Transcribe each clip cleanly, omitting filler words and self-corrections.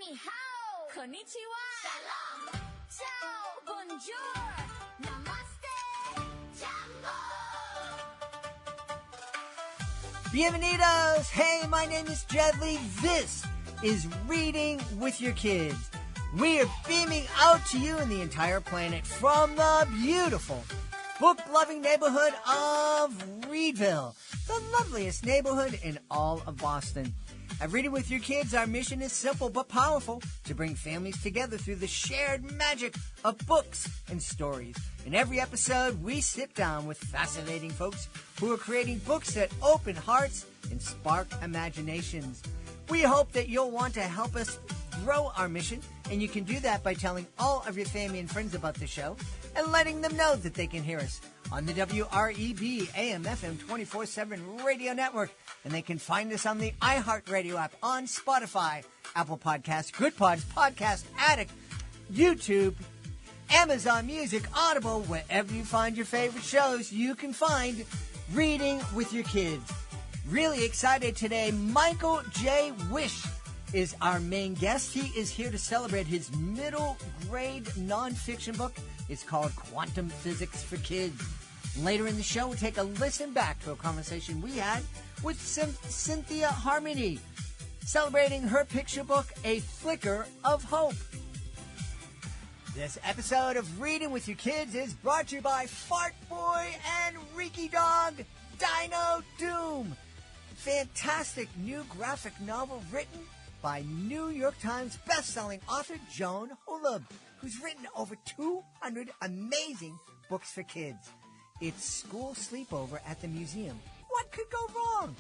Ni hao, konnichiwa, salam, ciao, bonjour, namaste, jambo. Bienvenidos! Hey, my name is Jedley. This is Reading with Your Kids. We are beaming out to you and the entire planet from the beautiful, book-loving neighborhood of Reedville, the loveliest neighborhood in all of Boston. At Reading with Your Kids, our mission is simple but powerful, to bring families together through the shared magic of books and stories. In every episode, we sit down with fascinating folks who are creating books that open hearts and spark imaginations. We hope that you'll want to help us grow our mission, and you can do that by telling all of your family and friends about the show and letting them know that they can hear us on the WREB AM FM 24/7 radio network. And they can find us on the iHeartRadio app, on Spotify, Apple Podcasts, Good Pods, Podcast Addict, YouTube, Amazon Music, Audible. Wherever you find your favorite shows, you can find Reading with Your Kids. Really excited today. Michael J. Wish is our main guest. He is here to celebrate his middle grade nonfiction book. It's called Quantum Physics for Kids. Later in the show, we'll take a listen back to a conversation we had with Cynthia Harmony, celebrating her picture book, A Flicker of Hope. This episode of Reading with Your Kids is brought to you by Fart Boy and Reeky Dog, Dino Doom. Fantastic new graphic novel written by New York Times bestselling author Joan Holub, who's written over 200 amazing books for kids. It's school sleepover at the museum. What could go wrong?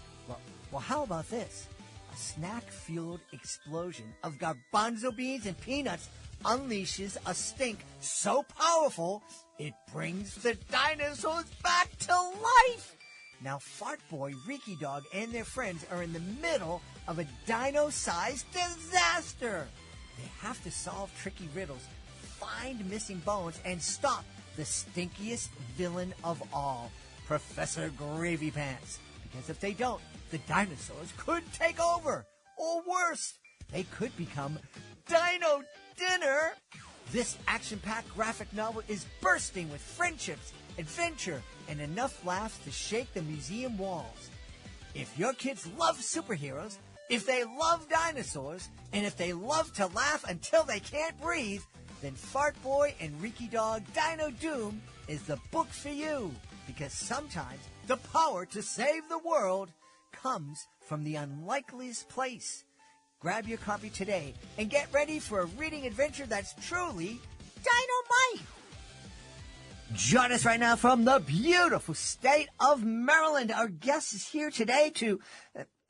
Well, how about this? A snack-fueled explosion of garbanzo beans and peanuts unleashes a stink so powerful it brings the dinosaurs back to life. Now, Fart Boy, Reeky Dog, and their friends are in the middle of a dino-sized disaster. They have to solve tricky riddles, find missing bones, and stop the stinkiest villain of all, Professor Gravy Pants. Because if they don't, the dinosaurs could take over. Or worse, they could become Dino Dinner. This action-packed graphic novel is bursting with friendships, adventure, and enough laughs to shake the museum walls. If your kids love superheroes, if they love dinosaurs, and if they love to laugh until they can't breathe, then Fart Boy and Reeky Dog Dino Doom is the book for you. Because sometimes the power to save the world comes from the unlikeliest place. Grab your copy today and get ready for a reading adventure that's truly dynamite. Join us right now from the beautiful state of Maryland. Our guest is here today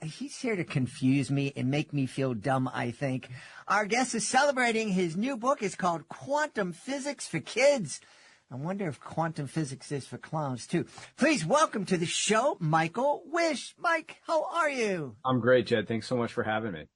he's here to confuse me and make me feel dumb, I think. Our guest is celebrating his new book. It's called Quantum Physics for Kids. I wonder if quantum physics is for clowns, too. Please welcome to the show, Michael Wish. Mike, how are you? I'm great, Jed. Thanks so much for having me.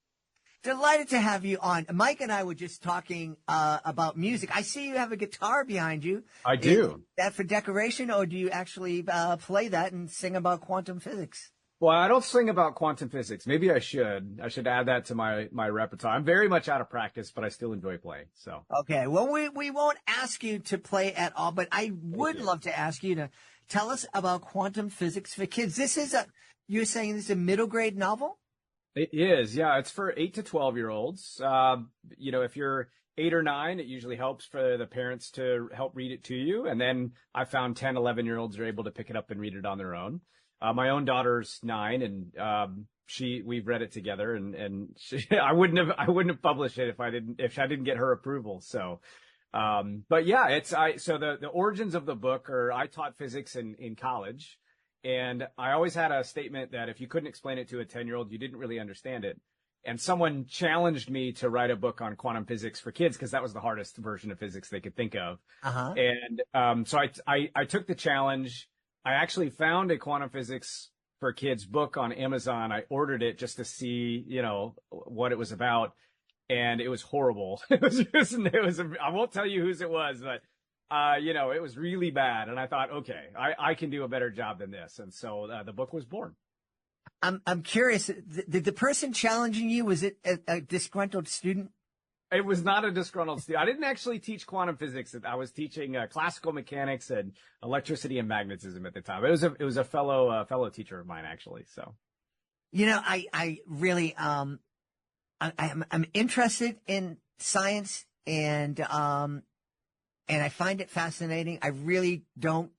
Delighted to have you on. Mike and I were just talking about music. I see you have a guitar behind you. I do. Is that for decoration, or do you actually play that and sing about quantum physics? Well, I don't sing about quantum physics. Maybe I should. I should add that to my repertoire. I'm very much out of practice, but I still enjoy playing. So okay. Well, we won't ask you to play at all, but I would love to ask you to tell us about Quantum Physics for Kids. You're saying this is a middle grade novel? It is. Yeah. It's for 8 to 12-year-olds. If you're 8 or 9, it usually helps for the parents to help read it to you. And then I found 10, 11-year-olds are able to pick it up and read it on their own. My own daughter's 9, and we've read it together, and I wouldn't have published it if I didn't get her approval. So, but yeah, so the origins of the book are, I taught physics in college, and I always had a statement that if you couldn't explain it to a 10-year-old, you didn't really understand it. And someone challenged me to write a book on quantum physics for kids, because that was the hardest version of physics they could think of. Uh-huh. And so I took the challenge. I actually found a quantum physics for kids book on Amazon. I ordered it just to see, what it was about. And it was horrible. I won't tell you whose it was, but, it was really bad. And I thought, okay, I can do a better job than this. And so the book was born. I'm curious. Did the person challenging you, was it a disgruntled student? It was not a disgruntled student. I didn't actually teach quantum physics. I was teaching classical mechanics and electricity and magnetism at the time. It was a fellow teacher of mine, actually. So, I really I'm interested in science, and I find it fascinating. I really don't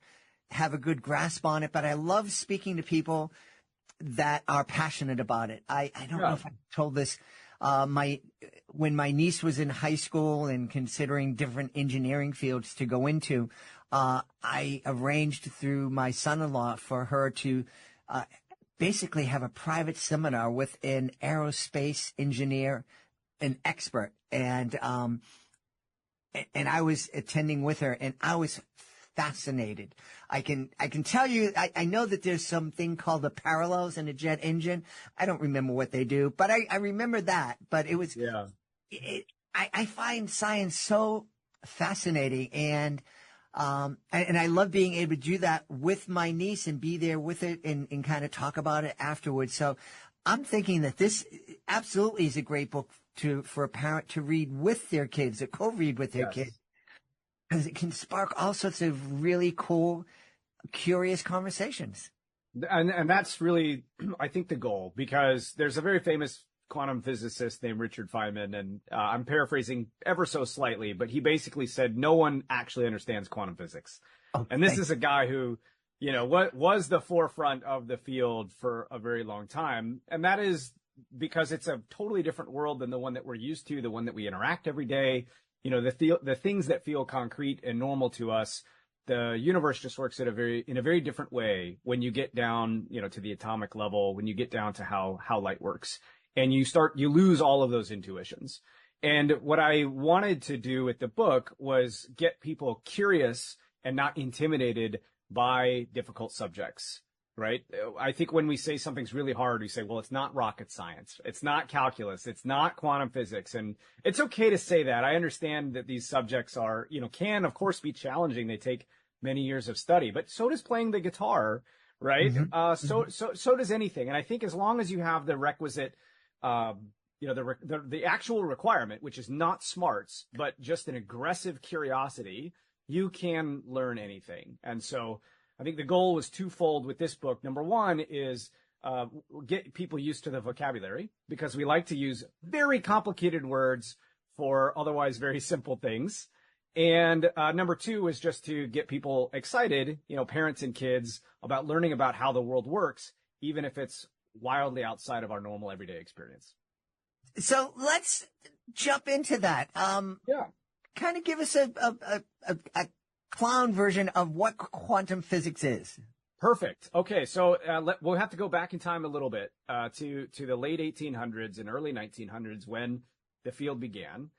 have a good grasp on it, but I love speaking to people that are passionate about it. I don't know if I told this. When my niece was in high school and considering different engineering fields to go into, I arranged through my son-in-law for her to basically have a private seminar with an aerospace engineer, an expert, and I was attending with her, and I was fascinated. I can tell you, I know that there's something called the parallels in a jet engine. I don't remember what they do, but I remember that. But it was, I find science so fascinating, and I love being able to do that with my niece and be there with it and kind of talk about it afterwards. So I'm thinking that this absolutely is a great book for a parent to read with their kids, to co-read with their kids. Because it can spark all sorts of really cool, curious conversations. And that's really, I think, the goal, because there's a very famous quantum physicist named Richard Feynman, and I'm paraphrasing ever so slightly, but he basically said no one actually understands quantum physics. And this is a guy who, what was the forefront of the field for a very long time. And that is because it's a totally different world than the one that we're used to, the one that we interact every day. The things that feel concrete and normal to us, the universe just works in a very different way when you get down, to the atomic level, when you get down to how light works, and you lose all of those intuitions. And what I wanted to do with the book was get people curious and not intimidated by difficult subjects. Right? I think when we say something's really hard, we say, well, it's not rocket science. It's not calculus. It's not quantum physics. And it's okay to say that. I understand that these subjects are, can, of course, be challenging. They take many years of study, but so does playing the guitar, right? So does anything. And I think as long as you have the requisite, the actual requirement, which is not smarts, but just an aggressive curiosity, you can learn anything. And so I think the goal was twofold with this book. Number one is get people used to the vocabulary, because we like to use very complicated words for otherwise very simple things. And number two is just to get people excited, parents and kids, about learning about how the world works, even if it's wildly outside of our normal everyday experience. So let's jump into that. Kind of give us a clown version of what quantum physics is. Perfect. Okay, so we'll have to go back in time a little bit to the late 1800s and early 1900s when the field began.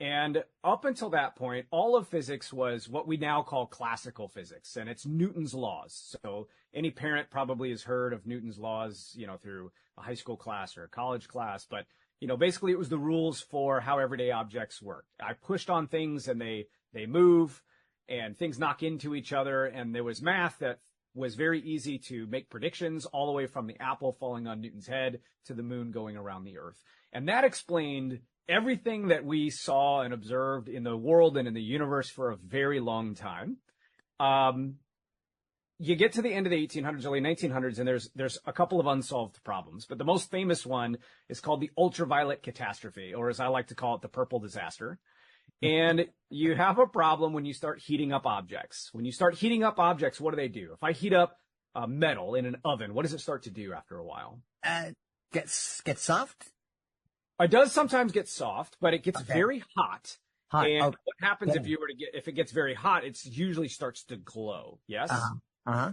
And up until that point, all of physics was what we now call classical physics, and it's Newton's laws. So any parent probably has heard of Newton's laws, through a high school class or a college class. But, basically it was the rules for how everyday objects work. I pushed on things and they move, and things knock into each other. And there was math that was very easy to make predictions, all the way from the apple falling on Newton's head to the moon going around the earth. And that explained everything that we saw and observed in the world and in the universe for a very long time. You get to the end of the 1800s, early 1900s, and there's a couple of unsolved problems. But the most famous one is called the ultraviolet catastrophe, or as I like to call it, the purple disaster. And you have a problem when you start heating up objects. When you start heating up objects, what do? If I heat up metal in an oven, what does it start to do after a while? Get soft? It does sometimes get soft, but it gets very hot. And what happens if it gets very hot, it usually starts to glow. Yes?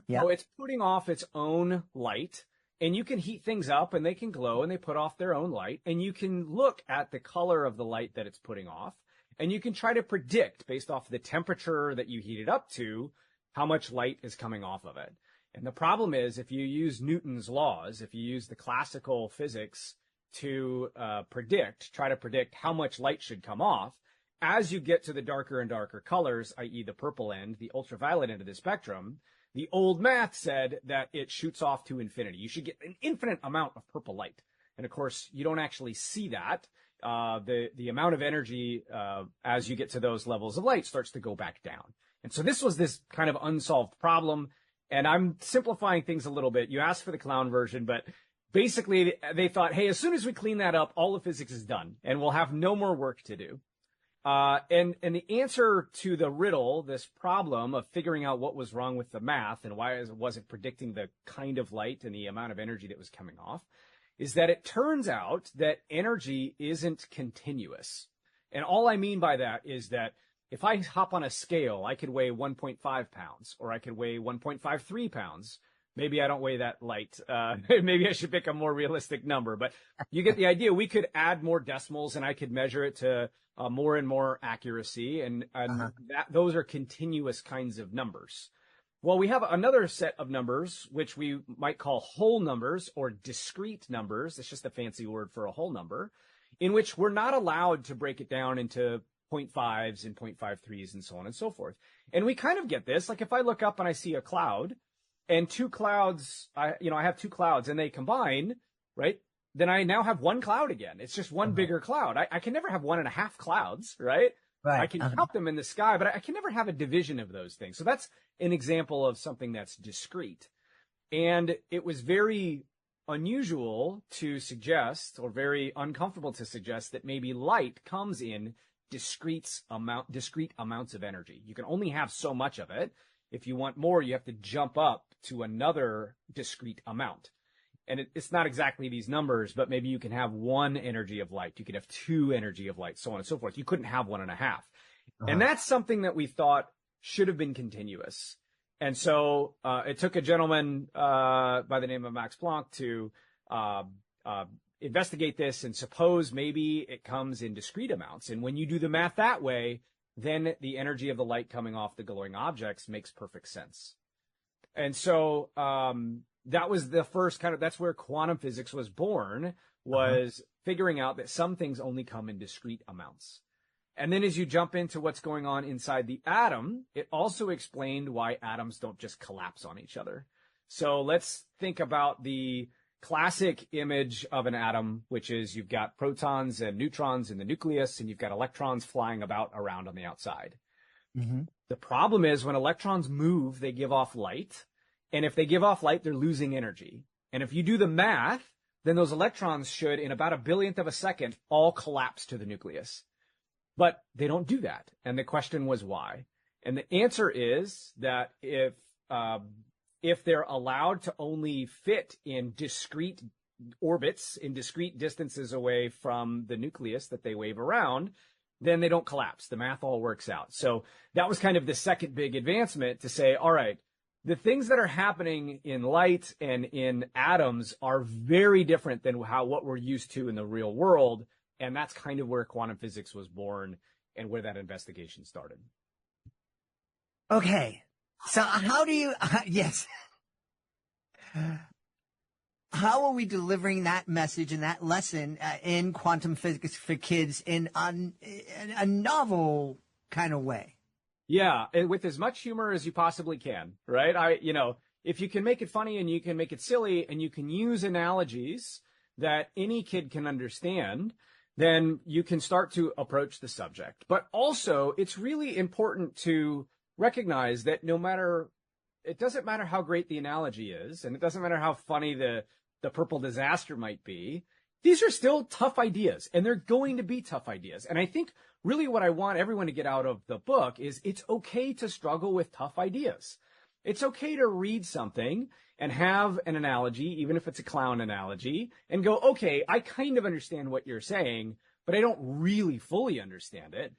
Yeah. So it's putting off its own light, and you can heat things up and they can glow and they put off their own light, and you can look at the color of the light that it's putting off. And you can try to predict, based off the temperature that you heat it up to, how much light is coming off of it. And the problem is, if you use Newton's laws, if you use the classical physics to try to predict how much light should come off, as you get to the darker and darker colors, i.e. the purple end, the ultraviolet end of the spectrum, the old math said that it shoots off to infinity. You should get an infinite amount of purple light. And of course, you don't actually see that. the amount of energy as you get to those levels of light starts to go back down. And so this was this kind of unsolved problem. And I'm simplifying things a little bit. You asked for the clown version, but basically they thought, hey, as soon as we clean that up, all of physics is done and we'll have no more work to do. And the answer to the riddle, this problem of figuring out what was wrong with the math and why it wasn't predicting the kind of light and the amount of energy that was coming off, is that it turns out that energy isn't continuous. And all I mean by that is that if I hop on a scale, I could weigh 1.5 pounds, or I could weigh 1.53 pounds. Maybe I don't weigh that light. Maybe I should pick a more realistic number, but you get the idea. We could add more decimals and I could measure it to more and more accuracy. And those are continuous kinds of numbers. Well, we have another set of numbers, which we might call whole numbers or discrete numbers. It's just a fancy word for a whole number, in which we're not allowed to break it down into 0.5s and 0.53s and so on and so forth. And we kind of get this, like if I look up and I see a cloud and two clouds, I have two clouds and they combine, right? Then I now have one cloud again. It's just one bigger cloud. I can never have 1.5 clouds, right? Right. I can count them in the sky, but I can never have a division of those things. So that's an example of something that's discrete. And it was very unusual to suggest, or very uncomfortable to suggest, that maybe light comes in discrete amounts of energy. You can only have so much of it. If you want more, you have to jump up to another discrete amount. And it's not exactly these numbers, but maybe you can have 1 energy of light. You could have 2 energy of light, so on and so forth. You couldn't have 1.5. And that's something that we thought should have been continuous. And so it took a gentleman by the name of Max Planck to investigate this and suppose maybe it comes in discrete amounts. And when you do the math that way, then the energy of the light coming off the glowing objects makes perfect sense. And so that was the first that's where quantum physics was born, was figuring out that some things only come in discrete amounts. And then as you jump into what's going on inside the atom, it also explained why atoms don't just collapse on each other. So let's think about the classic image of an atom, which is you've got protons and neutrons in the nucleus, and you've got electrons flying about around on the outside. The problem is when electrons move, they give off light. And if they give off light, they're losing energy. And if you do the math, then those electrons should, in about a billionth of a second, all collapse to the nucleus. But they don't do that. And the question was why? And the answer is that if they're allowed to only fit in discrete orbits, in discrete distances away from the nucleus that they wave around, then they don't collapse. The math all works out. So that was kind of the second big advancement, to say, all right, the things that are happening in light and in atoms are very different than what we're used to in the real world. And that's kind of where quantum physics was born and where that investigation started. Okay. So how do you, yes. How are we delivering that message and that lesson in quantum physics for kids in a novel kind of way? Yeah, with as much humor as you possibly can, right? If you can make it funny and you can make it silly and you can use analogies that any kid can understand, then you can start to approach the subject. But also, it's really important to recognize that it doesn't matter how great the analogy is, and it doesn't matter how funny the purple disaster might be, these are still tough ideas, and they're going to be tough ideas. And I think really what I want everyone to get out of the book is it's okay to struggle with tough ideas. It's okay to read something and have an analogy, even if it's a clown analogy, and go, okay, I kind of understand what you're saying, but I don't really fully understand it.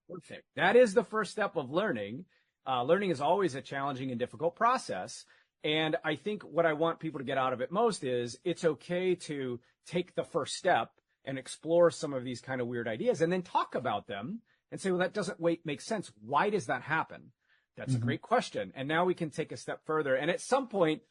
Perfect. That is the first step of learning. Learning is always a challenging and difficult process. And I think what I want people to get out of it most is it's okay to take the first step and explore some of these kind of weird ideas and then talk about them and say, well, that doesn't make sense. Why does that happen? That's a great question. And now we can take a step further. And at some point,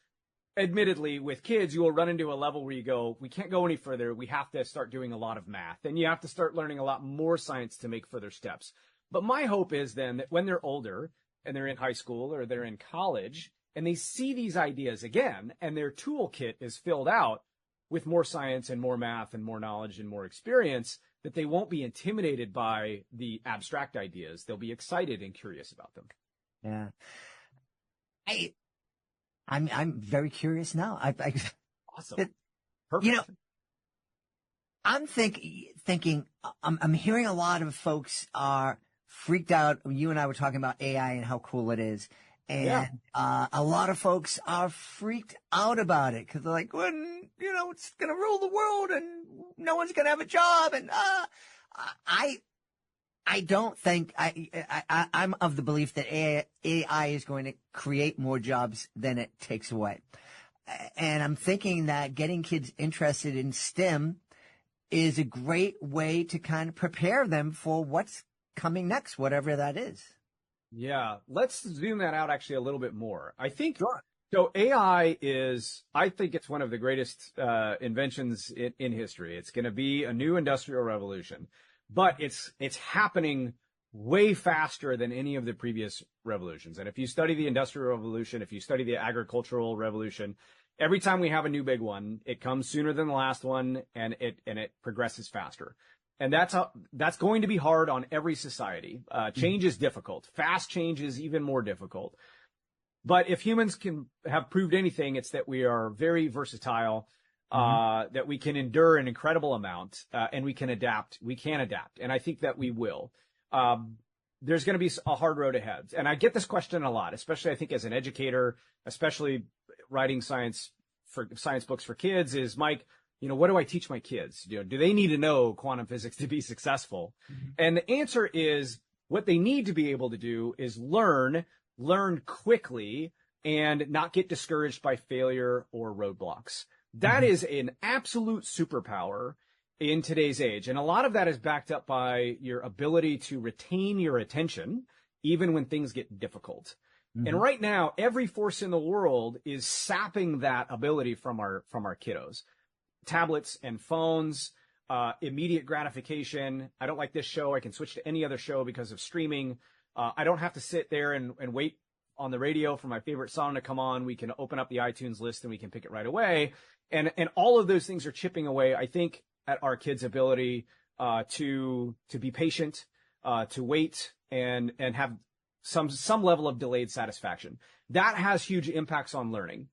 admittedly, with kids, you will run into a level where you go, we can't go any further. We have to start doing a lot of math, and you have to start learning a lot more science to make further steps. But my hope is then that when they're older and they're in high school or they're in college and they see these ideas again and their toolkit is filled out, with more science and more math and more knowledge and more experience, that they won't be intimidated by the abstract ideas. They'll be excited and curious about them. Yeah. I'm very curious now. Awesome. Perfect. I'm thinking, I'm hearing a lot of folks are freaked out. You and I were talking about AI and how cool it is. And, a lot of folks are freaked out about it because they're like, when, it's going to rule the world and no one's going to have a job. And, I don't think I'm of the belief that AI is going to create more jobs than it takes away. And I'm thinking that getting kids interested in STEM is a great way to kind of prepare them for what's coming next, whatever that is. Yeah, let's zoom that out actually a little bit more. I think so. AI I think it's one of the greatest inventions in history. It's going to be a new industrial revolution, but it's happening way faster than any of the previous revolutions. And if you study the Industrial Revolution, if you study the Agricultural Revolution, every time we have a new big one, it comes sooner than the last one, and it progresses faster. And that's going to be hard on every society. Change is difficult. Fast change is even more difficult. But if humans can have proved anything, it's that we are very versatile, that we can endure an incredible amount, and we can adapt. We can adapt. And I think that we will. There's going to be a hard road ahead. And I get this question a lot, especially I think as an educator, especially writing science books for kids is, Mike, what do I teach my kids? Do they need to know quantum physics to be successful? And the answer is what they need to be able to do is learn quickly and not get discouraged by failure or roadblocks. That is an absolute superpower in today's age. And a lot of that is backed up by your ability to retain your attention, even when things get difficult. And right now, every force in the world is sapping that ability from our kiddos. Tablets and phones, immediate gratification. I don't like this show. I can switch to any other show because of streaming. I don't have to sit there and wait on the radio for my favorite song to come on. We can open up the iTunes list and we can pick it right away. And all of those things are chipping away, I think, at our kids' ability to be patient, to wait and have some level of delayed satisfaction. That has huge impacts on learning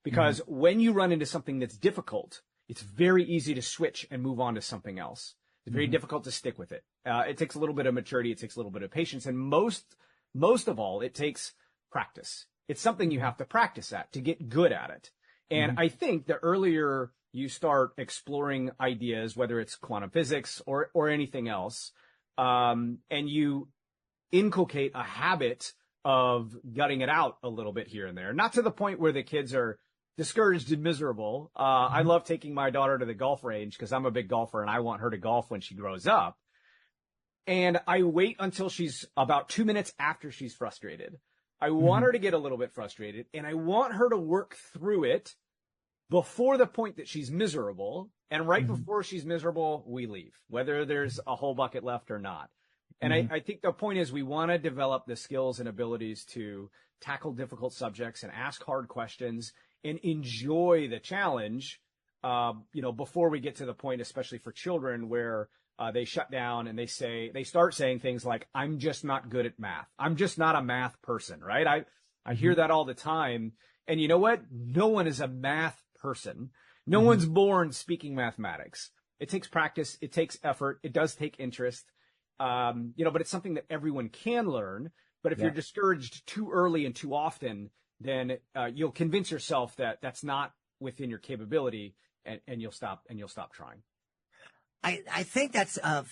because when you run into something that's difficult, it's very easy to switch and move on to something else. It's very difficult to stick with it. It takes a little bit of maturity. It takes a little bit of patience. And most of all, it takes practice. It's something you have to practice at to get good at it. And I think the earlier you start exploring ideas, whether it's quantum physics or anything else, and you inculcate a habit of gutting it out a little bit here and there, not to the point where the kids are discouraged and miserable. I love taking my daughter to the golf range because I'm a big golfer and I want her to golf when she grows up. And I wait until she's about 2 minutes after she's frustrated. I want her to get a little bit frustrated and I want her to work through it before the point that she's miserable. And right before she's miserable, we leave, whether there's a whole bucket left or not. And I think the point is we want to develop the skills and abilities to tackle difficult subjects and ask hard questions and enjoy the challenge, before we get to the point, especially for children, where they shut down and they start saying things like, I'm just not good at math. I'm just not a math person, right? I hear that all the time. And you know what? No one is a math person. No one's born speaking mathematics. It takes practice. It takes effort. It does take interest. But it's something that everyone can learn. But if you're discouraged too early and too often, then you'll convince yourself that that's not within your capability, and you'll stop trying. I think that's a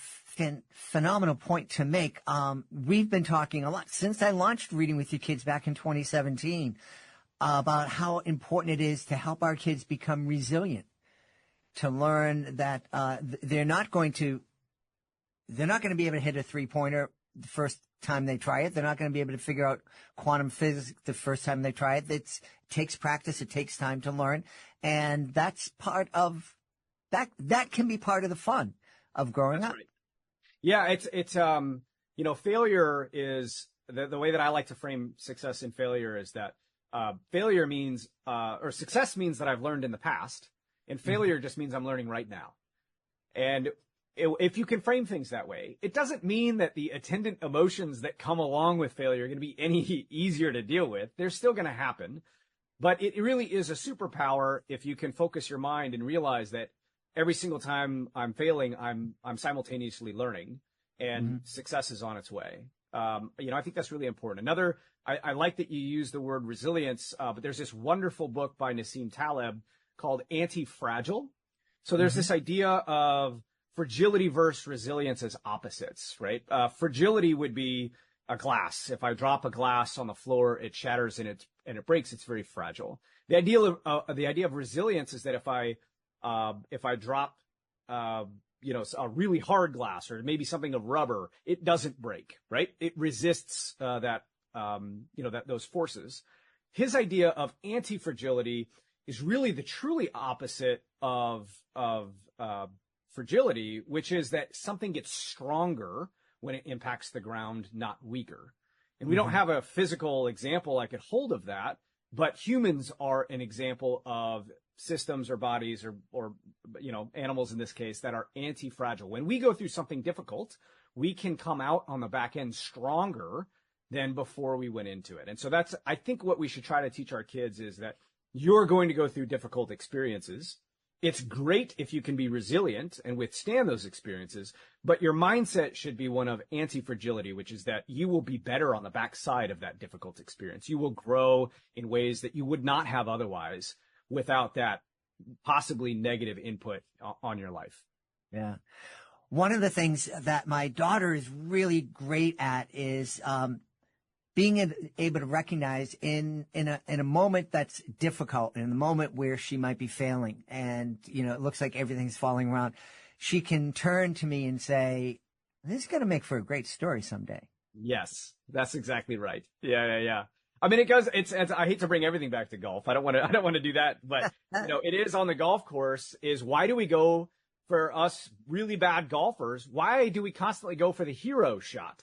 phenomenal point to make. We've been talking a lot since I launched Reading with Your Kids back in 2017 about how important it is to help our kids become resilient, to learn that they're not going to be able to hit a three-pointer the first time they try it. They're not going to be able to figure out quantum physics the first time they try it. It takes practice. It takes time to learn. And that's part of that can be part of the fun of growing up. Right. Yeah. It's failure is the way that I like to frame success and failure is that failure means, or success means that I've learned in the past, And failure just means I'm learning right now. And if you can frame things that way, it doesn't mean that the attendant emotions that come along with failure are going to be any easier to deal with. They're still going to happen. But it really is a superpower if you can focus your mind and realize that every single time I'm failing, I'm simultaneously learning, and success is on its way. I think that's really important. I like that you use the word resilience, but there's this wonderful book by Nassim Taleb called Anti-Fragile. So there's this idea of fragility versus resilience as opposites, right? Fragility would be a glass. If I drop a glass on the floor, it shatters and it breaks. It's very fragile. The idea of resilience is that if I drop, a really hard glass or maybe something of rubber, it doesn't break, right? It resists those forces. His idea of anti-fragility is really the truly opposite of fragility, which is that something gets stronger when it impacts the ground, not weaker. And we don't have a physical example I could hold of that, but humans are an example of systems or bodies or animals in this case that are anti-fragile. When we go through something difficult, we can come out on the back end stronger than before we went into it. And so I think what we should try to teach our kids is that you're going to go through difficult experiences. It's great if you can be resilient and withstand those experiences, but your mindset should be one of anti-fragility, which is that you will be better on the backside of that difficult experience. You will grow in ways that you would not have otherwise without that possibly negative input on your life. Yeah. One of the things that my daughter is really great at is being able to recognize in a moment that's difficult, in the moment where she might be failing and, it looks like everything's falling around, she can turn to me and say, this is going to make for a great story someday. Yes, that's exactly right. Yeah. I mean, I hate to bring everything back to golf. I don't want to do that, but it is on the golf course is why do we go for us really bad golfers? Why do we constantly go for the hero shot?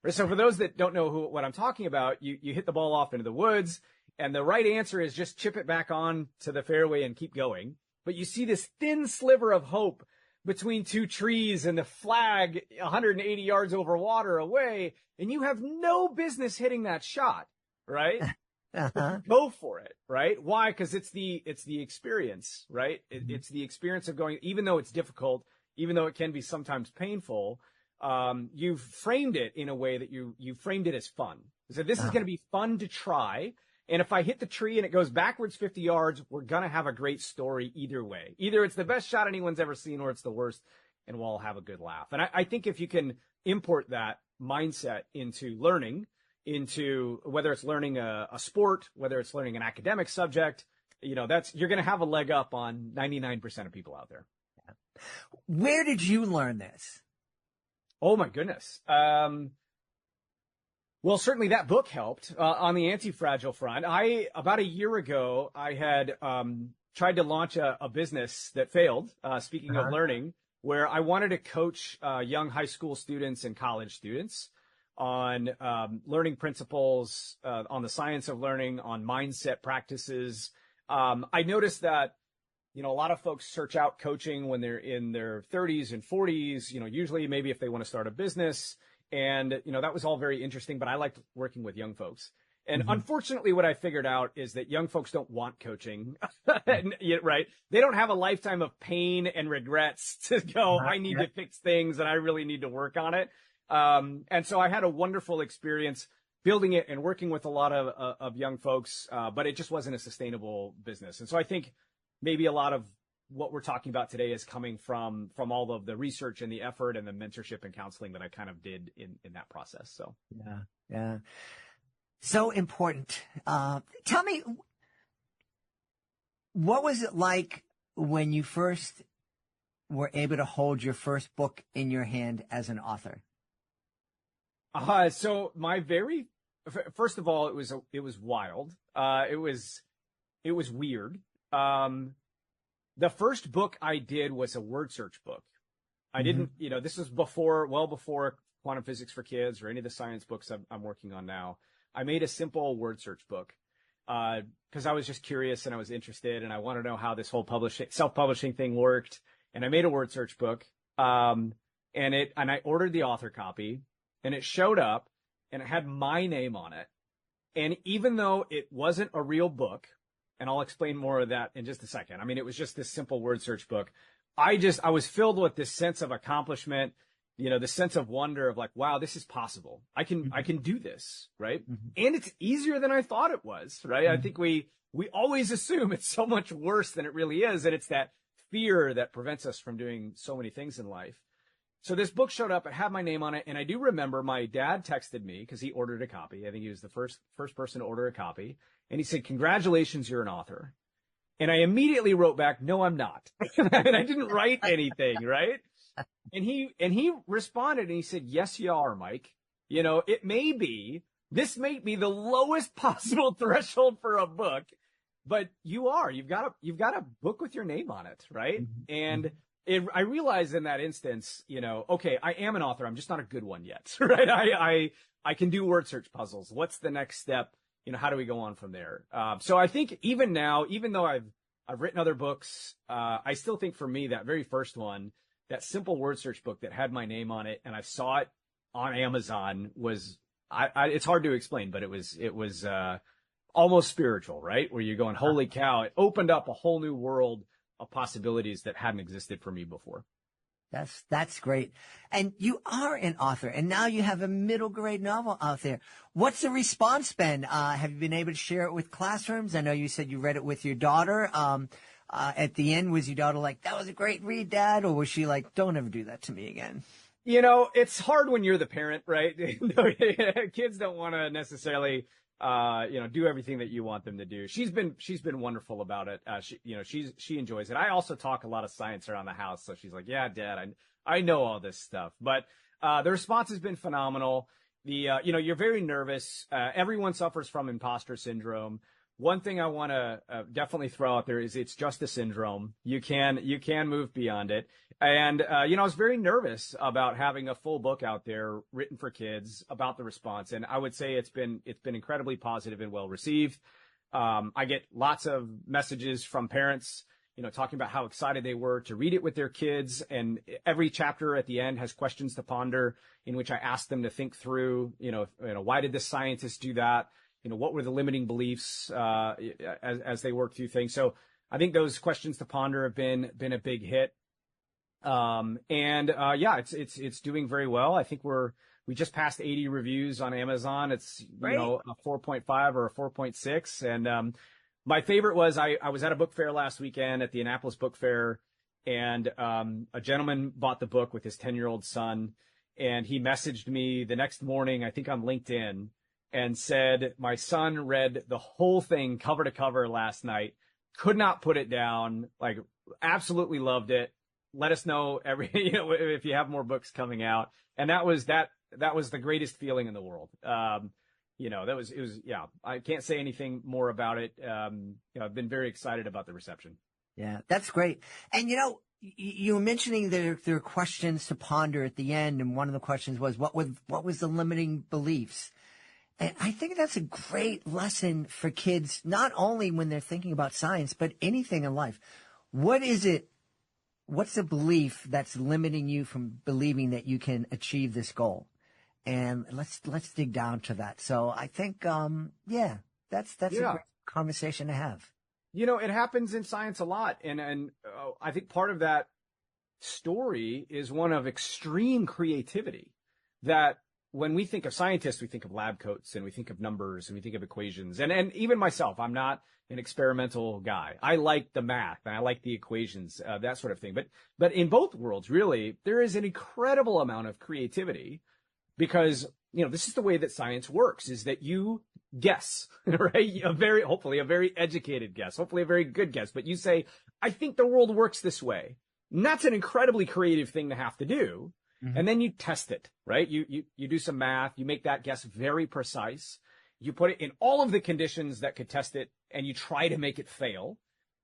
So for those that don't know what I'm talking about, you hit the ball off into the woods, and the right answer is just chip it back on to the fairway and keep going. But you see this thin sliver of hope between two trees and the flag 180 yards over water away, and you have no business hitting that shot, right? Go for it, right? Why? Because it's the experience, right? It's the experience of going, even though it's difficult, even though it can be sometimes painful. You've framed it in a way that you framed it as fun. So this is going to be fun to try. And if I hit the tree and it goes backwards 50 yards, we're going to have a great story either way. Either it's the best shot anyone's ever seen or it's the worst, and we'll all have a good laugh. And I think if you can import that mindset into learning, into whether it's learning a sport, whether it's learning an academic subject, you're going to have a leg up on 99% of people out there. Where did you learn this? Oh my goodness. Well, certainly that book helped on the anti-fragile front. About a year ago, I had tried to launch a business that failed, speaking of learning, where I wanted to coach young high school students and college students on learning principles, on the science of learning, on mindset practices. I noticed that a lot of folks search out coaching when they're in their 30s and 40s, usually maybe if they want to start a business. And, that was all very interesting, but I liked working with young folks. And unfortunately, what I figured out is that young folks don't want coaching, right? They don't have a lifetime of pain and regrets to go, I need to fix things and I really need to work on it. And so I had a wonderful experience building it and working with a lot of young folks, but it just wasn't a sustainable business. And so I think maybe a lot of what we're talking about today is coming from all of the research and the effort and the mentorship and counseling that I kind of did in that process. So, yeah. So important. Tell me, what was it like when you first were able to hold your first book in your hand as an author? So first of all, it was wild. It was weird. The first book I did was a word search book. I didn't, this was well before Quantum Physics for Kids or any of the science books I'm working on now. I made a simple word search book. because I was just curious and I was interested and I wanted to know how this whole self-publishing thing worked. And I made a word search book. And I ordered the author copy, and it showed up and it had my name on it. And even though it wasn't a real book, and I'll explain more of that in just a second. I mean, it was just this simple word search book. I was filled with this sense of accomplishment, the sense of wonder of like, wow, this is possible. I can do this, right? Mm-hmm. And it's easier than I thought it was, right? Mm-hmm. I think we always assume it's so much worse than it really is. And it's that fear that prevents us from doing so many things in life. So this book showed up, it had my name on it. And I do remember my dad texted me because he ordered a copy. I think he was the first person to order a copy. And he said, "Congratulations, you're an author." And I immediately wrote back, "No, I'm not." And I didn't write anything, right? And he responded and he said, "Yes, you are, Mike. This may be the lowest possible threshold for a book, but you are. You've got a book with your name on it, right?" Mm-hmm. And I realized in that instance, okay, I am an author. I'm just not a good one yet, right? I can do word search puzzles. What's the next step? How do we go on from there? So I think even now, even though I've written other books, I still think for me, that very first one, that simple word search book that had my name on it and I saw it on Amazon was, it's hard to explain, but it was almost spiritual, right? Where you're going, holy cow, it opened up a whole new world of possibilities that hadn't existed for me before. That's great. And you are an author, and now you have a middle grade novel out there. What's the response been? Have you been able to share it with classrooms? I know you said you read it with your daughter. At the end, was your daughter like, "That was a great read, Dad," or was she like, "Don't ever do that to me again"? It's hard when you're the parent, right? Kids don't want to necessarily, do everything that you want them to do. She's been wonderful about it. She enjoys it. I also talk a lot of science around the house. So she's like, "Yeah, Dad, I know all this stuff." But, the response has been phenomenal. You're very nervous. Everyone suffers from imposter syndrome. One thing I want to definitely throw out there is it's just a syndrome. You can move beyond it. And, I was very nervous about having a full book out there written for kids about the response. And I would say it's been incredibly positive and well received. I get lots of messages from parents, talking about how excited they were to read it with their kids. And every chapter at the end has questions to ponder in which I ask them to think through, why did this scientist do that? What were the limiting beliefs, as they work through things? So I think those questions to ponder have been a big hit. It's doing very well. I think we just passed 80 reviews on Amazon. It's, a 4.5 or a 4.6. And, my favorite was I was at a book fair last weekend at the Annapolis Book Fair, and, a gentleman bought the book with his 10-year-old son, and he messaged me the next morning, I think on LinkedIn, and said, "My son read the whole thing cover to cover last night, could not put it down, like absolutely loved it. Let us know if you have more books coming out." And that was the greatest feeling in the world. I can't say anything more about it. I've been very excited about the reception. Yeah, that's great. And you were mentioning there are questions to ponder at the end, and one of the questions was what was the limiting beliefs? And I think that's a great lesson for kids, not only when they're thinking about science, but anything in life. What is it? What's the belief that's limiting you from believing that you can achieve this goal? And let's dig down to that. So I think, that's a great conversation to have. It happens in science a lot. And I think part of that story is one of extreme creativity, that when we think of scientists, we think of lab coats and we think of numbers and we think of equations. And even myself, I'm not an experimental guy. I like the math and I like the equations, that sort of thing. But in both worlds, really, there is an incredible amount of creativity, because, this is the way that science works, is that you guess, right? Hopefully a very educated guess, hopefully a very good guess. But you say, "I think the world works this way." And that's an incredibly creative thing to have to do. Mm-hmm. And then you test it, right? You do some math, you make that guess very precise. You put it in all of the conditions that could test it, and you try to make it fail.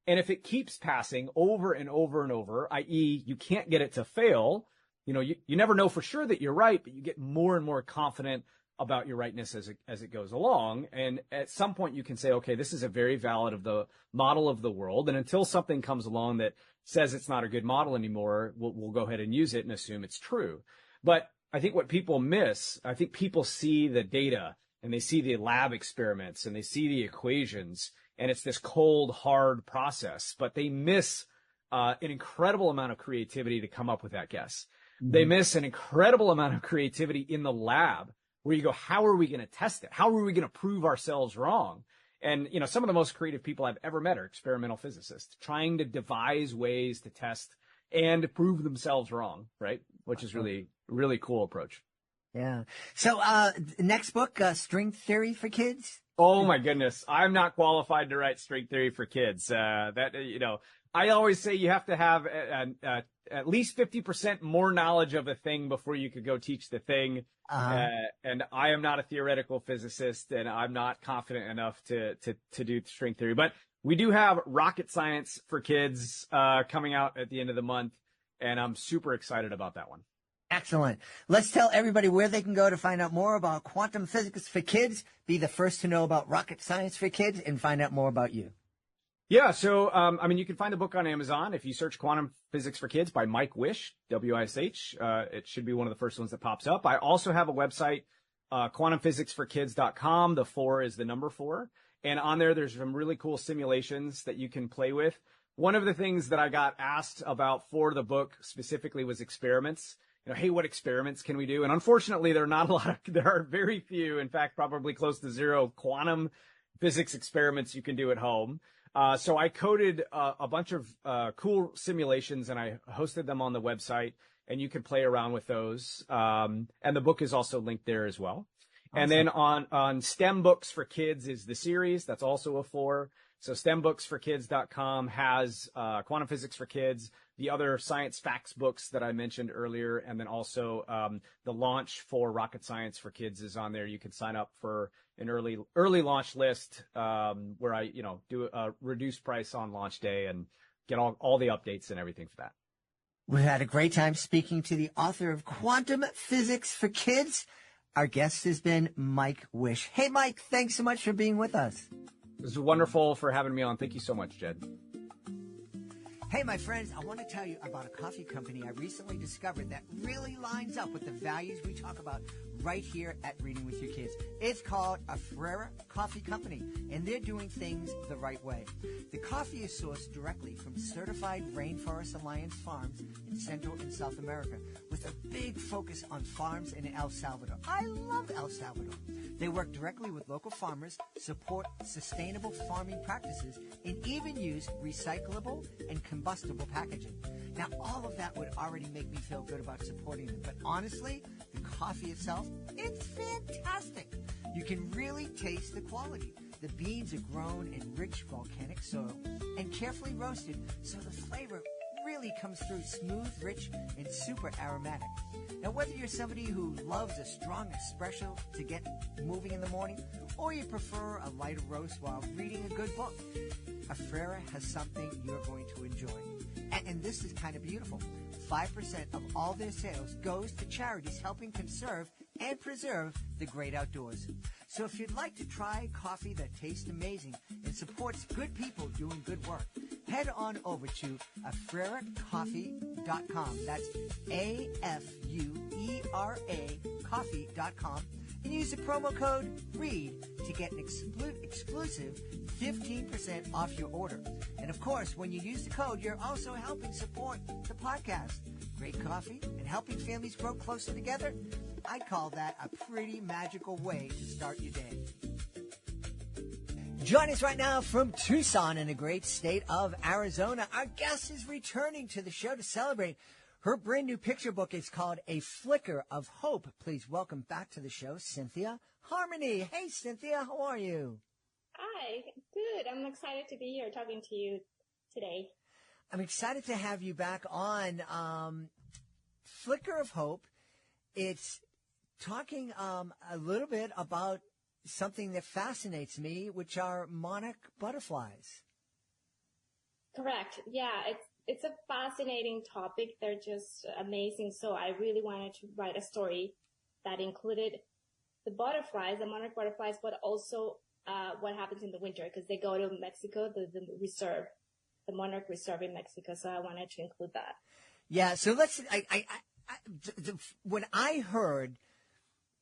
And if it keeps passing over and over and over, i.e. you can't get it to fail, you never know for sure that you're right, but you get more and more confident about your rightness as it goes along. And at some point you can say, okay, this is a very valid of the model of the world. And until something comes along that says it's not a good model anymore, we'll go ahead and use it and assume it's true. But I think what people miss, I think people see the data and they see the lab experiments and they see the equations, and it's this cold, hard process, but they miss an incredible amount of creativity to come up with that guess. Mm-hmm. They miss an incredible amount of creativity in the lab where you go, how are we going to test it? How are we going to prove ourselves wrong? And, some of the most creative people I've ever met are experimental physicists trying to devise ways to test and prove themselves wrong, right? Which is really, really cool approach. Yeah. So, next book, String Theory for Kids. Oh my goodness. I'm not qualified to write string theory for kids. I always say you have to have at least 50% more knowledge of a thing before you could go teach the thing. And I am not a theoretical physicist, and I'm not confident enough to do string theory. But we do have rocket science for kids coming out at the end of the month, and I'm super excited about that one. Excellent. Let's tell everybody where they can go to find out more about quantum physics for kids, be the first to know about rocket science for kids, and find out more about you. Yeah, so, you can find the book on Amazon. If you search Quantum Physics for Kids by Mike Wish, W-I-S-H, it should be one of the first ones that pops up. I also have a website, quantumphysicsforkids.com. The 4 is the number 4. And on there's some really cool simulations that you can play with. One of the things that I got asked about for the book specifically was experiments. Hey, what experiments can we do? And unfortunately, there are very few, in fact, probably close to zero quantum physics experiments you can do at home. So I coded a bunch of cool simulations, and I hosted them on the website, and you can play around with those. And the book is also linked there as well. Awesome. And then on STEM Books for Kids is the series. That's also a 4. So stembooksforkids.com has Quantum Physics for Kids, the other science facts books that I mentioned earlier, and then also the launch for Rocket Science for Kids is on there. You can sign up for an early launch list where I do a reduced price on launch day and get all the updates and everything for that. We had a great time speaking to the author of Quantum Physics for Kids. Our guest has been Mike Wish. Hey, Mike, thanks so much for being with us. This is wonderful for having me on. Thank you so much, Jed. Hey, my friends, I want to tell you about a coffee company I recently discovered that really lines up with the values we talk about right here at Reading with Your Kids. It's called Afrera Coffee Company, and they're doing things the right way. The coffee is sourced directly from certified Rainforest Alliance farms in Central and South America, with a big focus on farms in El Salvador. I love El Salvador. They work directly with local farmers, support sustainable farming practices, and even use recyclable and combustible packaging. Now, all of that would already make me feel good about supporting them, but honestly, the coffee itself, it's fantastic. You can really taste the quality. The beans are grown in rich volcanic soil and carefully roasted, so the flavor really comes through smooth, rich, and super aromatic. Now, whether you're somebody who loves a strong espresso to get moving in the morning, or you prefer a lighter roast while reading a good book, Afrera has something you're going to enjoy. And this is kind of beautiful. 5% of all their sales goes to charities helping conserve and preserve the great outdoors. So if you'd like to try coffee that tastes amazing and supports good people doing good work, head on over to afreracoffee.com. That's A-F-U-E-R-A coffee.com, and use the promo code READ to get an exclusive 15% off your order. And of course, when you use the code, you're also helping support the podcast. Great coffee and helping families grow closer together. I call that a pretty magical way to start your day. Join us right now from Tucson in the great state of Arizona. Our guest is returning to the show to celebrate. Her brand new picture book is called A Flicker of Hope. Please welcome back to the show, Cynthia Harmony. Hey, Cynthia, how are you? Hi, good. I'm excited to be here talking to you today. I'm excited to have you back on Flicker of Hope. It's talking a little bit about something that fascinates me, which are monarch butterflies. Correct. Yeah, it's a fascinating topic. They're just amazing. So I really wanted to write a story that included the butterflies, the monarch butterflies, but also what happens in the winter, because they go to Mexico, the reserve, the monarch reserve in Mexico. So I wanted to include that. Yeah. So let's. When I heard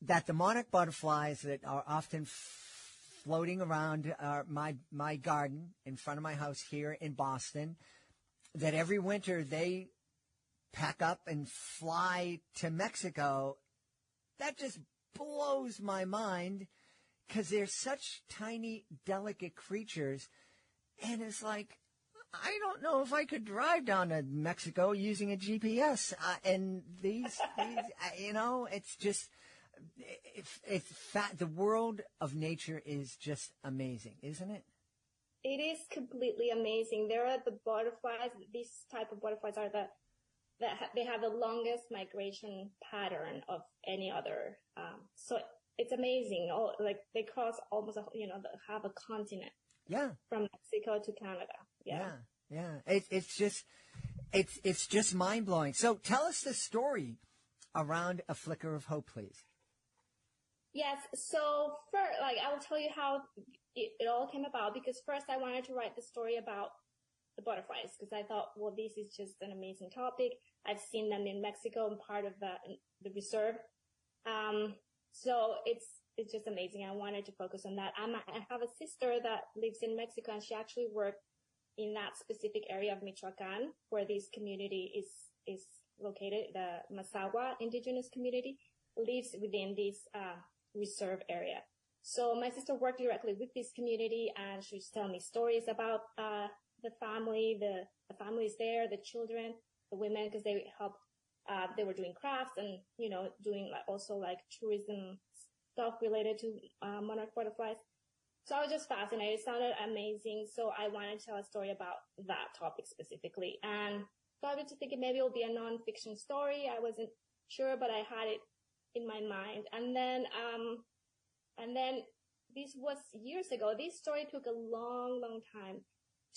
that the monarch butterflies that are often floating around my garden in front of my house here in Boston, that every winter they pack up and fly to Mexico, that just blows my mind, because they're such tiny, delicate creatures. And it's like, I don't know if I could drive down to Mexico using a GPS. And these, it's just, the world of nature is just amazing, isn't it? It is completely amazing. There are the butterflies. These type of butterflies are they have the longest migration pattern of any other. So it's amazing. Like they cross almost, have a continent. Yeah. From Mexico to Canada. Yeah. It's just mind blowing. So tell us the story around A Flicker of Hope, please. Yes. So first, I will tell you how it all came about, because first I wanted to write the story about the butterflies, because I thought, well, this is just an amazing topic. I've seen them in Mexico and part of the reserve. So it's just amazing. I wanted to focus on that. I have a sister that lives in Mexico, and she actually worked in that specific area of Michoacan where this community is located. The Mazahua indigenous community lives within this reserve area. So my sister worked directly with this community, and she was telling me stories about the family, the families there, the children, the women, because they helped. They were doing crafts and doing also tourism stuff related to monarch butterflies. So I was just fascinated. It sounded amazing. So I wanted to tell a story about that topic specifically. And so I was just thinking maybe it would be a nonfiction story. I wasn't sure, but I had it in my mind. And then this was years ago. This story took a long, long time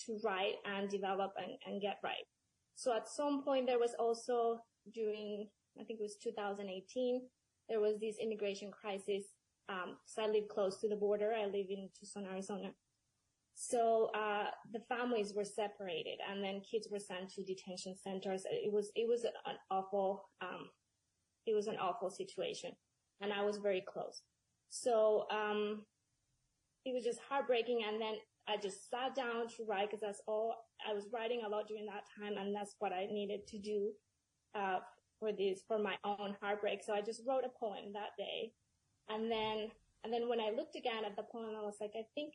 to write and develop and get right. So at some point there was also during, I think it was 2018, there was this immigration crisis. So I live close to the border. I live in Tucson, Arizona. So, the families were separated, and then kids were sent to detention centers. It was an awful situation, and I was very close. So, it was just heartbreaking. And then I just sat down to write, because that's all I was writing a lot during that time. And that's what I needed to do, for my own heartbreak. So I just wrote a poem that day. And then when I looked again at the poem, I was like, I think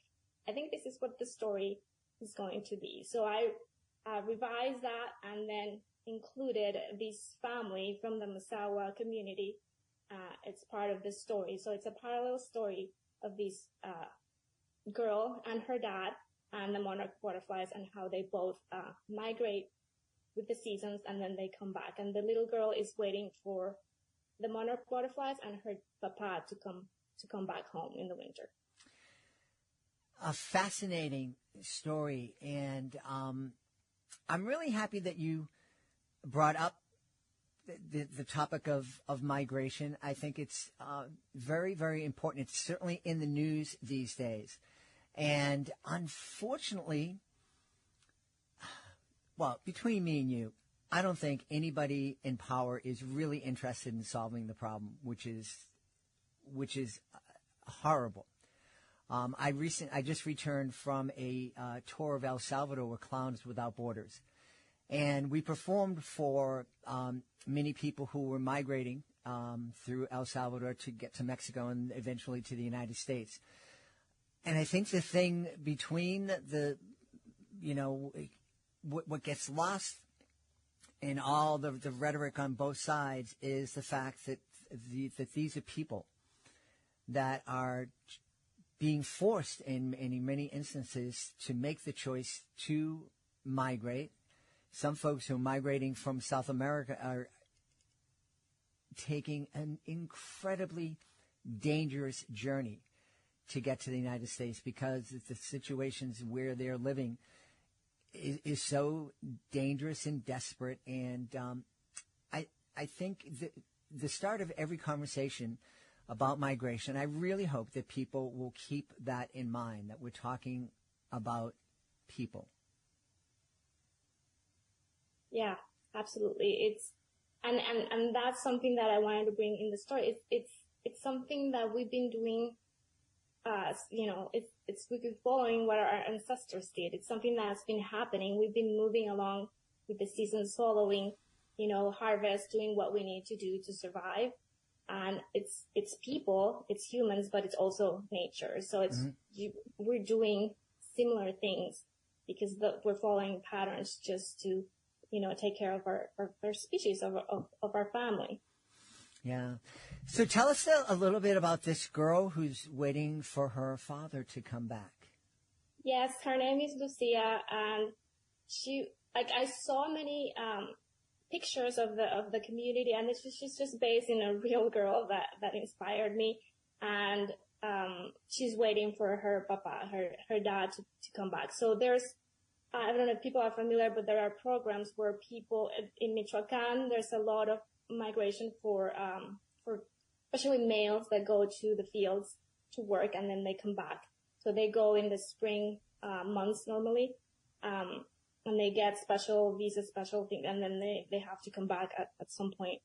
this is what the story is going to be. So I revised that and then included this family from the Mazahua community. It's part of the story. So it's a parallel story of this girl and her dad and the monarch butterflies, and how they both migrate with the seasons, and then they come back. And the little girl is waiting for the monarch butterflies and her papa to come back home in the winter. A fascinating story, and I'm really happy that you brought up the topic of migration. I think it's very, very important. It's certainly in the news these days. And unfortunately, well, between me and you, I don't think anybody in power is really interested in solving the problem, which is horrible. I just returned from a tour of El Salvador with Clowns Without Borders, and we performed for many people who were migrating through El Salvador to get to Mexico and eventually to the United States. And I think the thing between what gets lost in all the rhetoric on both sides is the fact that these are people that are being forced in many instances to make the choice to migrate. Some folks who are migrating from South America are taking an incredibly dangerous journey to get to the United States, because the situations where they're living is so dangerous and desperate. And I think the start of every conversation about migration. I really hope that people will keep that in mind, that we're talking about people. Yeah, absolutely. And that's something that I wanted to bring in the story. It's something that we've been doing. We've been following what our ancestors did. It's something that's been happening. We've been moving along with the seasons, following, harvest, doing what we need to do to survive. And it's people, it's humans, but it's also nature. So we're doing similar things because we're following patterns just to, take care of our species, of our family. Yeah. So tell us a little bit about this girl who's waiting for her father to come back. Yes, her name is Lucia, and I saw many pictures of the community, and she's just based in a real girl that inspired me. And she's waiting for her papa, her dad to come back. So there's, I don't know if people are familiar, but there are programs where people in Michoacan, there's a lot of migration for especially males that go to the fields to work and then they come back. So they go in the spring months normally, and they get special visa, special thing, and then they have to come back at some point.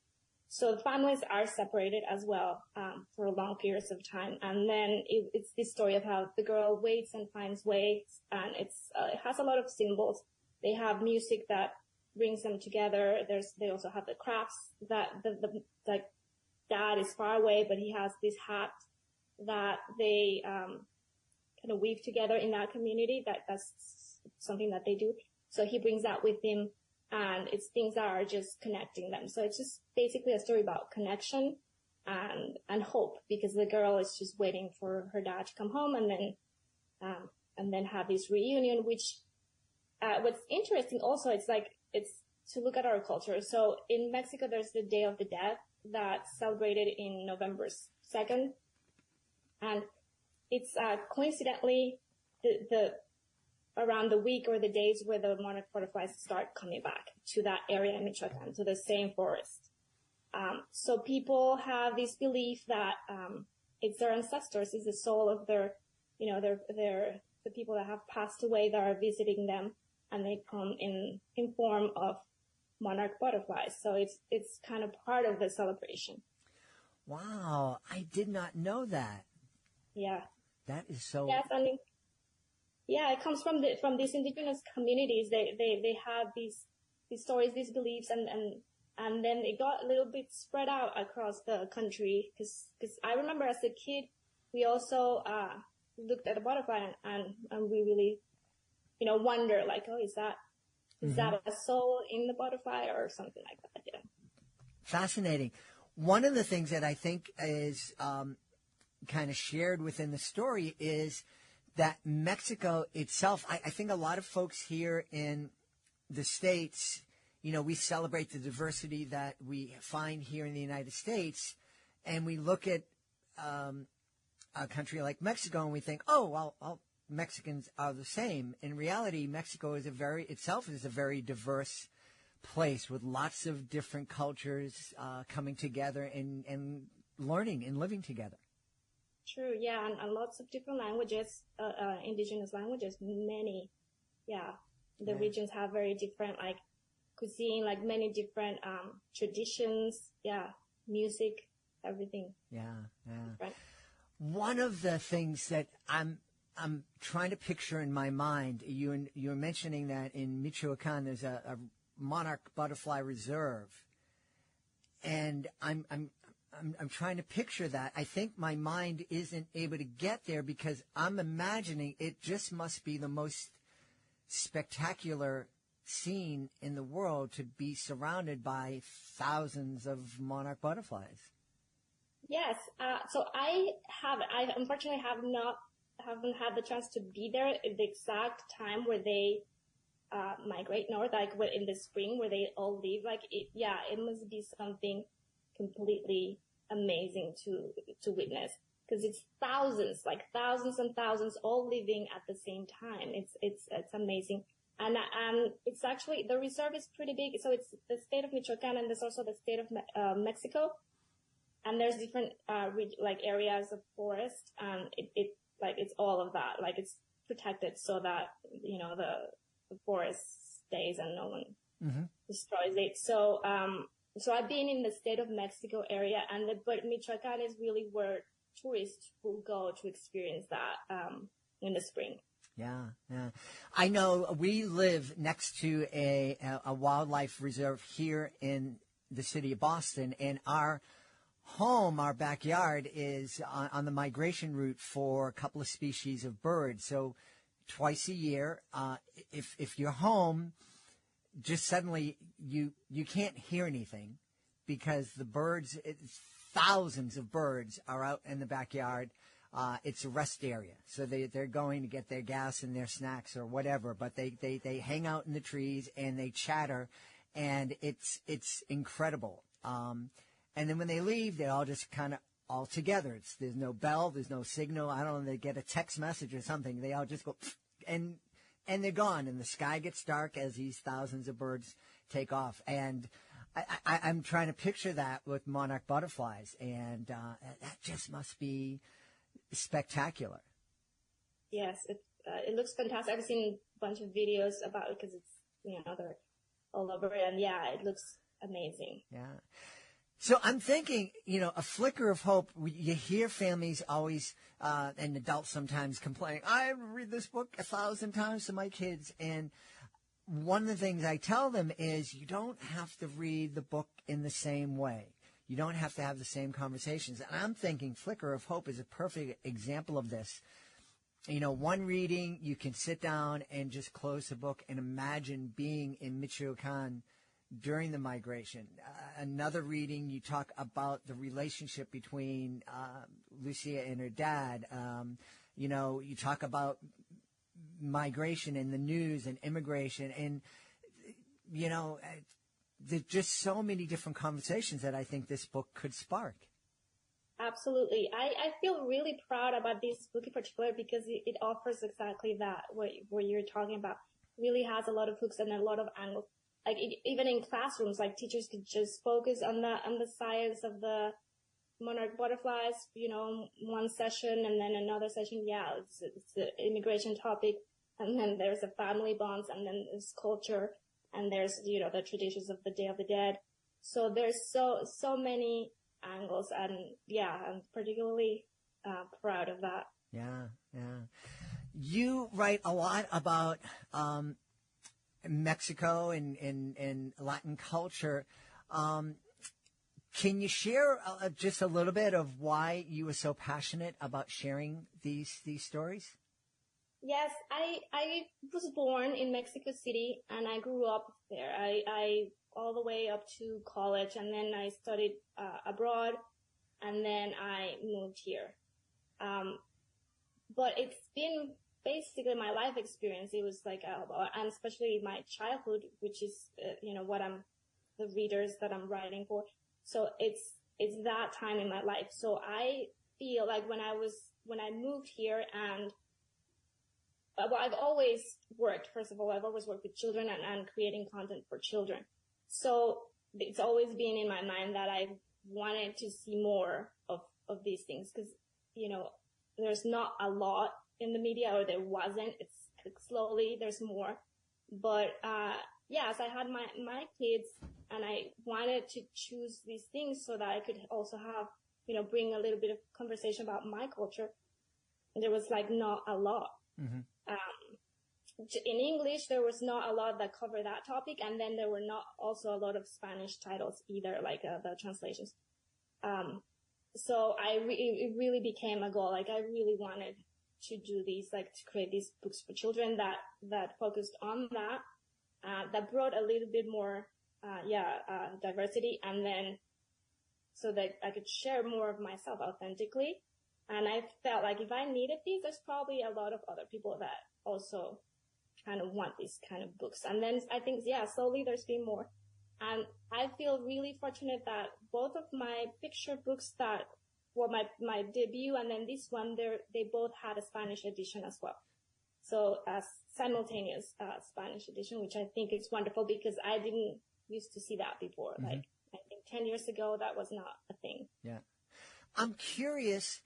So the families are separated as well for long periods of time. And then it's this story of how the girl waits and finds ways, and it has a lot of symbols. They have music that brings them together. They also have the crafts that the dad is far away, but he has this hat that they kind of weave together in that community. That's something that they do. So he brings that with him, and it's things that are just connecting them. So it's just basically a story about connection and hope, because the girl is just waiting for her dad to come home and then have this reunion, which what's interesting also, it's to look at our culture. So in Mexico, there's the Day of the Dead that's celebrated in November 2nd. And it's coincidentally the around the week or the days where the monarch butterflies start coming back to that area in Michoacan, to the same forest. So people have this belief that it's their ancestors, it's the soul of their, the people that have passed away that are visiting them, and they come in form of monarch butterflies. So it's kind of part of the celebration. Wow, I did not know that. Yeah. That is so. Yes, I mean, yeah, it comes from these indigenous communities. They have these stories, these beliefs, and then it got a little bit spread out across the country. Because I remember as a kid, we also looked at a butterfly and we really, wonder like, oh, is that a soul in the butterfly or something like that? Yeah. Fascinating. One of the things that I think is kind of shared within the story is that Mexico itself, I think a lot of folks here in the States, we celebrate the diversity that we find here in the United States, and we look at a country like Mexico and we think, oh, well, all Mexicans are the same. In reality, Mexico is a very diverse place with lots of different cultures coming together and learning and living together. True, yeah, and lots of different languages, indigenous languages, many, yeah. The regions have very different, cuisine, many different traditions, yeah, music, everything. Yeah. Different. One of the things that I'm trying to picture in my mind, you're mentioning that in Michoacan there's a monarch butterfly reserve, and I'm trying to picture that. I think my mind isn't able to get there because I'm imagining it just must be the most spectacular scene in the world to be surrounded by thousands of monarch butterflies. Yes. So I unfortunately haven't had the chance to be there at the exact time where they migrate north, in the spring where they all leave. It must be something completely amazing to witness, because it's thousands and thousands all living at the same time. It's amazing. And it's actually, the reserve is pretty big. So it's the state of Michoacan, and there's also the state of Mexico. and there's different, like areas of forest, and it's all of that. Like it's protected so that, the forest stays and no one destroys it. So, so I've been in the state of Mexico area, but Michoacan is really where tourists will go to experience that, in the spring. Yeah, yeah. I know we live next to a wildlife reserve here in the city of Boston, and our backyard is on the migration route for a couple of species of birds. So twice a year, if you're home, just suddenly you can't hear anything because the birds, thousands of birds are out in the backyard. It's a rest area, so they're going to get their gas and their snacks or whatever, but they hang out in the trees and they chatter, and it's incredible. And then when they leave, they're all just kind of all together. There's no bell, there's no signal. I don't know, they get a text message or something. They all just go, and they're gone, and the sky gets dark as these thousands of birds take off. And I'm trying to picture that with monarch butterflies, and that just must be spectacular. Yes, it looks fantastic. I've seen a bunch of videos about it because it's, they're all over, and yeah, it looks amazing. Yeah. So I'm thinking, a flicker of hope. You hear families always, and adults sometimes complaining, I read this book 1,000 times to my kids. And one of the things I tell them is you don't have to read the book in the same way. You don't have to have the same conversations. And I'm thinking Flicker of Hope is a perfect example of this. One reading, you can sit down and just close the book and imagine being in Michoacan during the migration. Another reading, you talk about the relationship between Lucia and her dad. You talk about migration and the news and immigration. And, there's just so many different conversations that I think this book could spark. Absolutely. I feel really proud about this book in particular because it offers exactly that, what you're talking about. It really has a lot of hooks and a lot of angles. Like even in classrooms, like teachers could just focus on the science of the monarch butterflies, one session, and then another session. Yeah, it's the immigration topic, and then there's the family bonds, and then there's culture, and there's the traditions of the Day of the Dead. So there's so many angles, and yeah, I'm particularly proud of that. Yeah, yeah. You write a lot about Mexico and Latin culture. Can you share just a little bit of why you were so passionate about sharing these stories? Yes, I was born in Mexico City and I grew up there. I all the way up to college, and then I studied abroad, and then I moved here. But it's been basically my life experience. It was like, and especially my childhood, which is, the readers that I'm writing for. So it's that time in my life. So I feel like when I moved here, and I've always worked, first of all, I've always worked with children and creating content for children. So it's always been in my mind that I wanted to see more of these things because, there's not a lot in the media, or there wasn't. It's slowly, there's more. But, as I had my kids, and I wanted to choose these things so that I could also have, bring a little bit of conversation about my culture. And there was not a lot. Mm-hmm. In English, there was not a lot that covered that topic. And then there were not also a lot of Spanish titles either, the translations. So it really became a goal. I really wanted to do these, to create these books for children that focused on that brought a little bit more, diversity, and then so that I could share more of myself authentically. And I felt like if I needed these, there's probably a lot of other people that also kind of want these kind of books. And then I think, slowly there's been more. And I feel really fortunate that both of my picture books that were my debut and then this one, they both had a Spanish edition as well. So a simultaneous Spanish edition, which I think is wonderful because I didn't used to see that before. Mm-hmm. I think 10 years ago, that was not a thing. Yeah. I'm curious,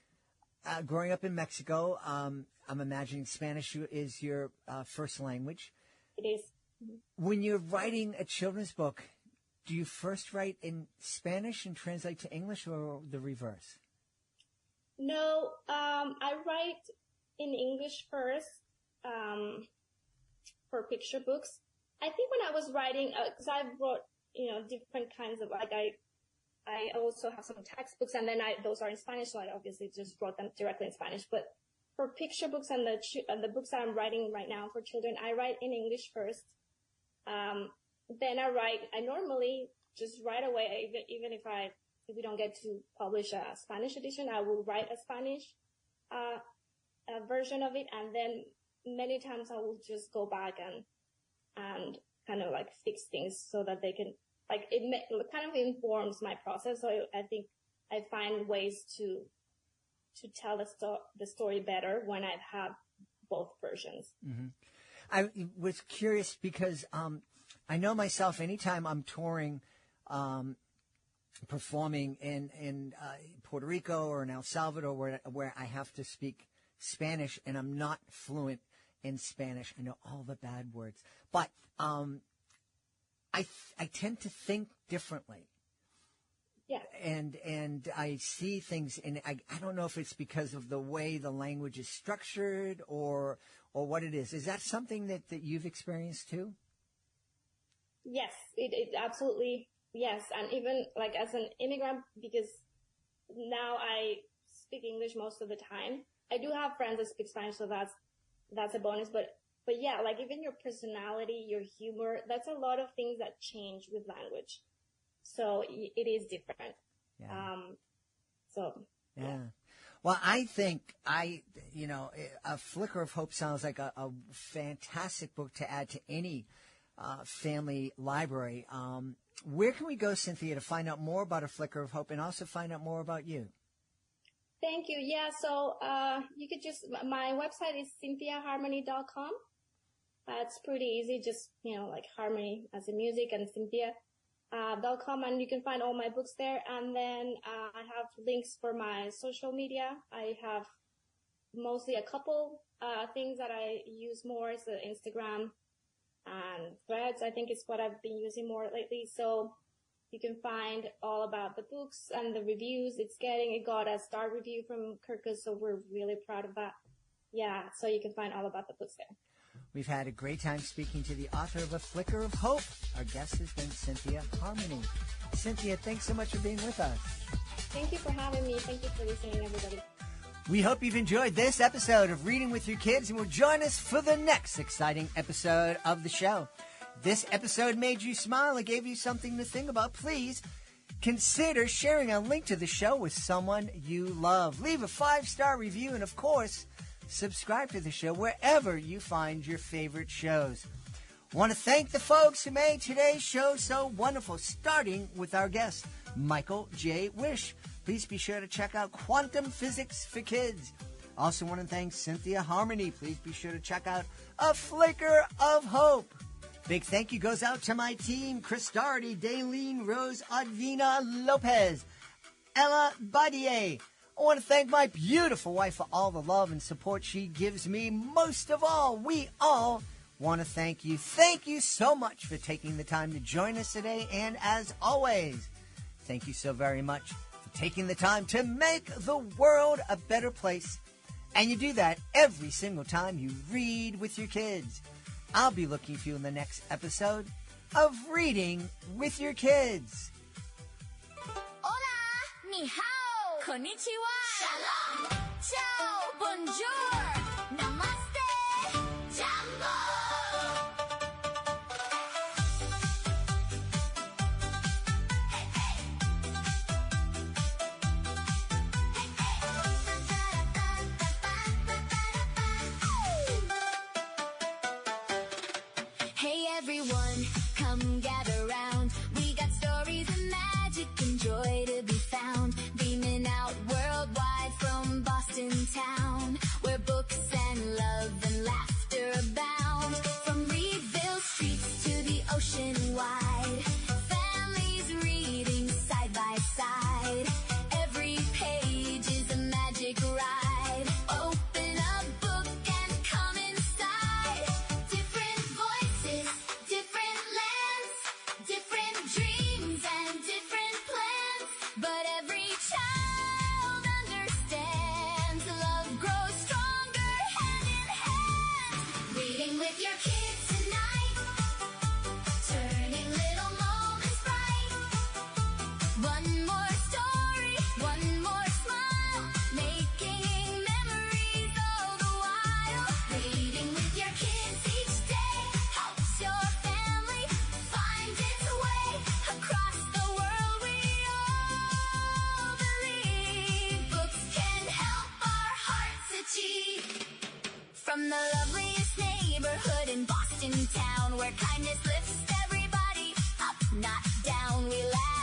growing up in Mexico, I'm imagining Spanish is your first language. It is. When you're writing a children's book, do you first write in Spanish and translate to English, or the reverse? No, I write in English first for picture books. I think when I was writing, because I wrote, different kinds of, like, I also have some textbooks, and then those are in Spanish, so I obviously just wrote them directly in Spanish. But for picture books and the books that I'm writing right now for children, I write in English first. Then I normally just right away, even if we don't get to publish a Spanish edition, I will write a Spanish version of it, and then many times I will just go back and kind of like fix things so that they can, like, it kind of informs my process. So I think I find ways to tell the story better when I have both versions. Mm-hmm. I was curious because I know myself, anytime I'm touring, performing in Puerto Rico or in El Salvador, where I have to speak Spanish and I'm not fluent in Spanish, I know all the bad words, but I tend to think differently. Yeah. And I see things, and I don't know if it's because of the way the language is structured or what it is. Is that something that you've experienced too? Yes, it absolutely, yes. And even like as an immigrant, because now I speak English most of the time. I do have friends that speak Spanish, so that's a bonus. But yeah, like even your personality, your humor, that's a lot of things that change with language. So it is different. Yeah. Yeah. Well, I think A Flicker of Hope sounds like a fantastic book to add to any family library. Where can we go, Cynthia, to find out more about A Flicker of Hope and also find out more about you? Thank you. Yeah. So, you could my website is cynthiaharmony.com. It's pretty easy. Just, like harmony as in music and Cynthia.com, and you can find all my books there. And then, I have links for my social media. I have mostly a couple, things that I use more. So Instagram and Threads, I think is what I've been using more lately. So you can find all about the books and the reviews it got a star review from Kirkus, so we're really proud of that. Yeah, so you can find all about the books there. We've had a great time speaking to the author of A Flicker of Hope. Our guest has been Cynthia Harmony. Cynthia, thanks so much for being with us. Thank you for having me. Thank you for listening, everybody. We hope you've enjoyed this episode of Reading with Your Kids and will join us for the next exciting episode of the show. This episode made you smile and gave you something to think about. Please consider sharing a link to the show with someone you love. Leave a 5-star review and, of course, subscribe to the show wherever you find your favorite shows. I want to thank the folks who made today's show so wonderful, starting with our guest, Michael J. Wish. Please be sure to check out Quantum Physics for Kids. Also want to thank Cynthia Harmony. Please be sure to check out A Flicker of Hope. Big thank you goes out to my team, Chris Doherty, Daylene Rose Advina Lopez, Ella Badier. I want to thank my beautiful wife for all the love and support she gives me. Most of all, we all want to thank you. Thank you so much for taking the time to join us today. And as always, thank you so very much for taking the time to make the world a better place. And you do that every single time you read with your kids. I'll be looking for you in the next episode of Reading with Your Kids. Hola, ni hao, konnichiwa, shalom, ciao, bonjour, namaste, jambo. Hey everyone, come gather round. We got stories and magic and joy to be found. Beaming out worldwide from Boston town, where books and love the loveliest neighborhood in Boston town, where kindness lifts everybody up, not down. We laugh